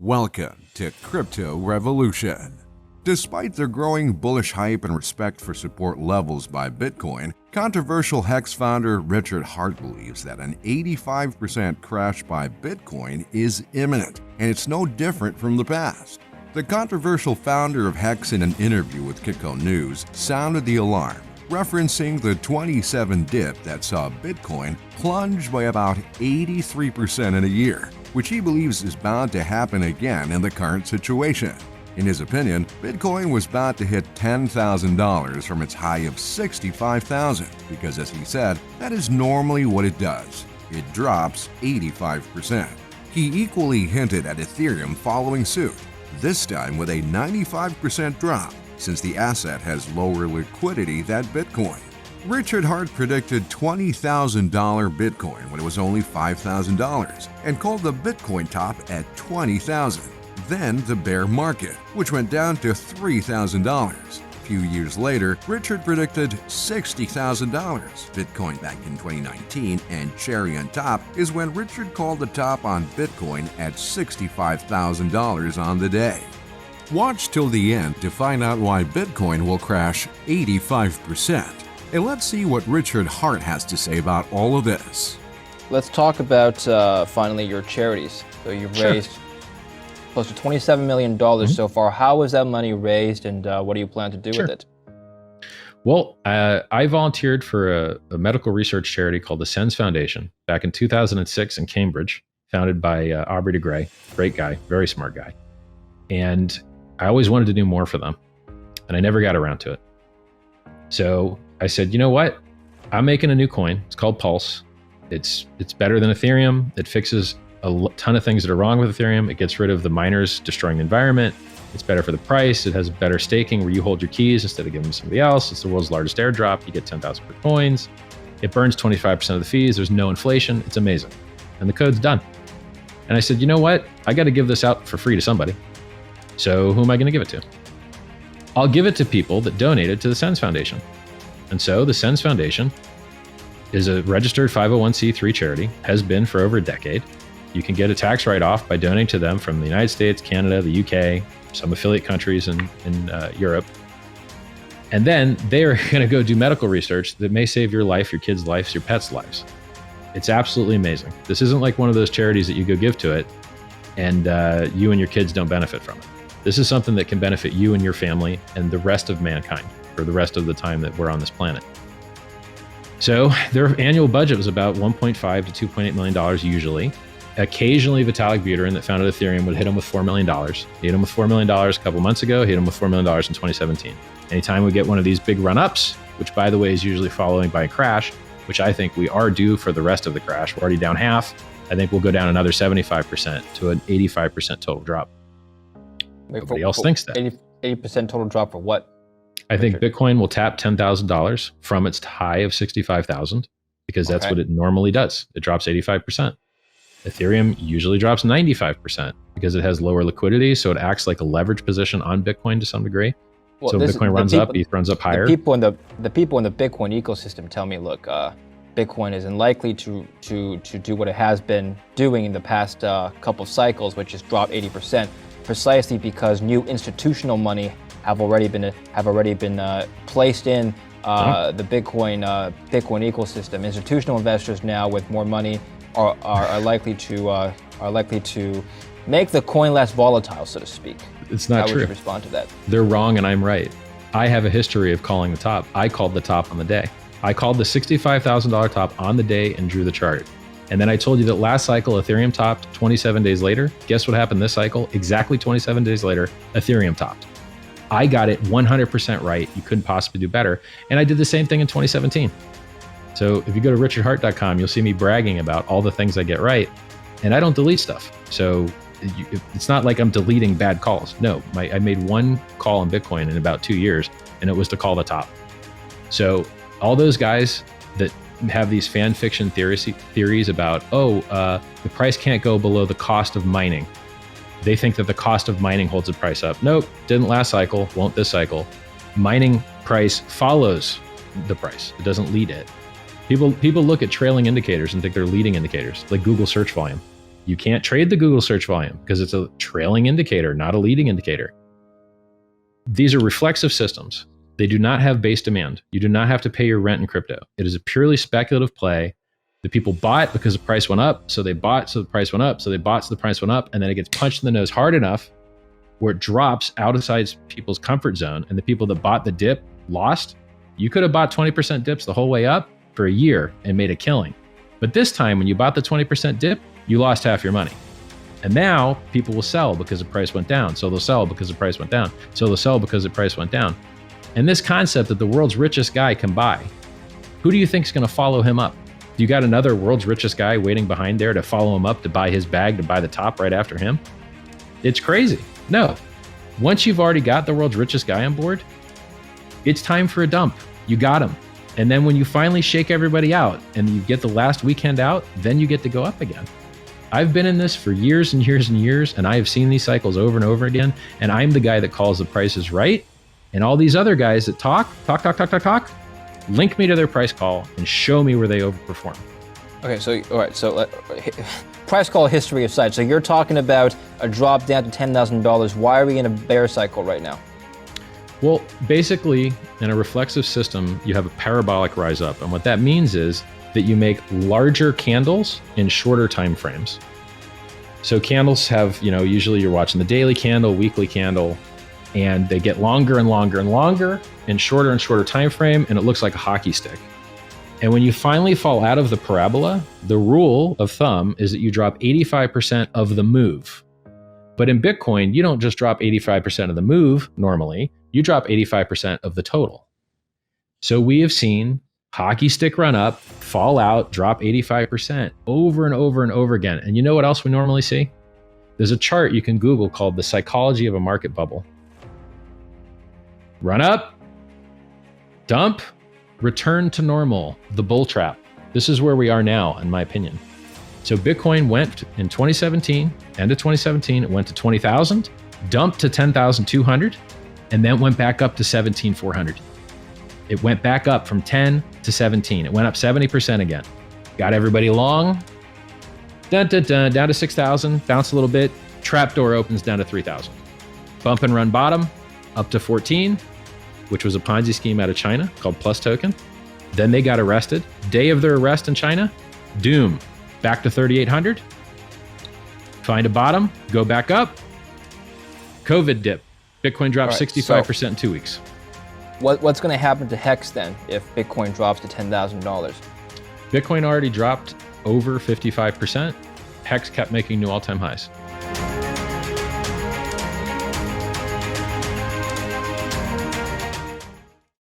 Welcome to Crypto Revolution. Despite the growing bullish hype and respect for support levels by Bitcoin, controversial Hex founder Richard Hart believes that an 85% crash by Bitcoin is imminent, and it's no different from the past. The controversial founder of Hex, in an interview with Kitco News, sounded the alarm, referencing the 27 dip that saw Bitcoin plunge by about 83% in a year, which he believes is bound to happen again in the current situation. In his opinion, Bitcoin was about to hit $10,000 from its high of $65,000 because, as he said, that is normally what it does. It drops 85%. He equally hinted at Ethereum following suit, this time with a 95% drop, since the asset has lower liquidity than Bitcoin. Richard Hart predicted $20,000 Bitcoin when it was only $5,000 and called the Bitcoin top at $20,000. Then the bear market, which went down to $3,000. A few years later, Richard predicted $60,000 Bitcoin back in 2019, and cherry on top is when Richard called the top on Bitcoin at $65,000 on the day. Watch till the end to find out why Bitcoin will crash 85%. And let's see what Richard Hart has to say about all of this. Let's talk about finally your charities. So you've raised close to $27 million so far. How was that money raised, and what do you plan to do with it? Well, I volunteered for a medical research charity called the SENS Foundation back in 2006 in Cambridge, founded by Aubrey de Grey. Great guy, very smart guy. And I always wanted to do more for them, and I never got around to it. So I said, you know what? I'm making a new coin. It's called Pulse. It's better than Ethereum. It fixes a ton of things that are wrong with Ethereum. It gets rid of the miners destroying the environment. It's better for the price. It has better staking where you hold your keys instead of giving them to somebody else. It's the world's largest airdrop. You get 10,000 coins. It burns 25% of the fees. There's no inflation. It's amazing. And the code's done. And I said, you know what? I got to give this out for free to somebody. So who am I going to give it to? I'll give it to people that donated to the SENS Foundation. And so the SENS Foundation is a registered 501c3 charity, has been for over a decade. You can get a tax write-off by donating to them from the United States, Canada, the UK, some affiliate countries in Europe. And then they're going to go do medical research that may save your life, your kids' lives, your pets' lives. It's absolutely amazing. This isn't like one of those charities that you go give to it and you and your kids don't benefit from it. This is something that can benefit you and your family and the rest of mankind for the rest of the time that we're on this planet. So their annual budget was about $1.5 to $2.8 million usually. Occasionally, Vitalik Buterin, that founded Ethereum, would hit them with $4 million. He hit them with $4 million a couple months ago. He hit them with $4 million in 2017. Anytime we get one of these big run-ups, which by the way is usually following by a crash, which I think we are due for the rest of the crash. We're already down half. I think we'll go down another 75% to an 85% total drop. Nobody else thinks that. 80% total drop for what? I think Bitcoin will tap $10,000 from its high of $65,000 because that's what it normally does. It drops 85%. Ethereum usually drops 95% because it has lower liquidity, so it acts like a leverage position on Bitcoin to some degree. Well, so Bitcoin runs up, ETH runs up higher. The people in the Bitcoin ecosystem tell me, look, Bitcoin is unlikely to do what it has been doing in the past couple of cycles, which is drop 80%, precisely because new institutional money have already been placed in the Bitcoin ecosystem. Institutional investors now with more money are likely to make the coin less volatile, so to speak. It's not true. How would you respond to that? They're wrong and I'm right. I have a history of calling the top. I called the top on the day. I called the $65,000 top on the day and drew the chart. And then I told you that last cycle, Ethereum topped 27 days later. Guess what happened this cycle? Exactly 27 days later, Ethereum topped. I got it 100% right. You couldn't possibly do better. And I did the same thing in 2017. So if you go to richardhart.com, you'll see me bragging about all the things I get right. And I don't delete stuff. So it's not like I'm deleting bad calls. No, I made one call on Bitcoin in about 2 years, and it was to call the top. So all those guys that have these fan fiction theories about, the price can't go below the cost of mining. They think that the cost of mining holds the price up. Nope, didn't last cycle, won't this cycle. Mining price follows the price. It doesn't lead it. People look at trailing indicators and think they're leading indicators, like Google search volume. You can't trade the Google search volume because it's a trailing indicator, not a leading indicator. These are reflexive systems. They do not have base demand. You do not have to pay your rent in crypto. It is a purely speculative play. The people bought because the price went up, so they bought, so the price went up, so they bought, so the price went up, and then it gets punched in the nose hard enough where it drops outside people's comfort zone, and the people that bought the dip lost. You could have bought 20% dips the whole way up for a year and made a killing. But this time, when you bought the 20% dip, you lost half your money. And now people will sell because the price went down. So they'll sell because the price went down. So they'll sell because the price went down. And this concept that the world's richest guy can buy, who do you think is going to follow him up? You got another world's richest guy waiting behind there to follow him up, to buy his bag, to buy the top right after him? It's crazy. No. Once you've already got the world's richest guy on board, it's time for a dump. You got him. And then when you finally shake everybody out and you get the last weekend out, then you get to go up again. I've been in this for years and years and years, and I have seen these cycles over and over again, and I'm the guy that calls the prices right. And all these other guys that talk, link me to their price call and show me where they overperform. Okay, so all right, so price call history aside, so you're talking about a drop down to $10,000. Why are we in a bear cycle right now? Well, basically, in a reflexive system, you have a parabolic rise up. And what that means is that you make larger candles in shorter time frames. So candles have, usually you're watching the daily candle, weekly candle, and they get longer and longer and longer in shorter and shorter time frame, and it looks like a hockey stick. And when you finally fall out of the parabola, the rule of thumb is that you drop 85% of the move. But in Bitcoin, you don't just drop 85% of the move normally, you drop 85% of the total. So we have seen hockey stick run up, fall out, drop 85% over and over and over again. And you know what else we normally see? There's a chart you can Google called the psychology of a market bubble. Run up, dump, return to normal, the bull trap. This is where we are now, in my opinion. So Bitcoin went in 2017, end of 2017, it went to 20,000, dumped to 10,200, and then went back up to 17,400. It went back up from 10 to 17. It went up 70% again. Got everybody long, down to 6,000, bounced a little bit, trapdoor opens down to 3,000. Bump and run bottom, up to 14, which was a Ponzi scheme out of China called Plus Token. Then they got arrested. Day of their arrest in China, doom, back to 3,800. Find a bottom, go back up. COVID dip. Bitcoin dropped 65% in 2 weeks. What's going to happen to Hex then if Bitcoin drops to $10,000? Bitcoin already dropped over 55%. Hex kept making new all-time highs.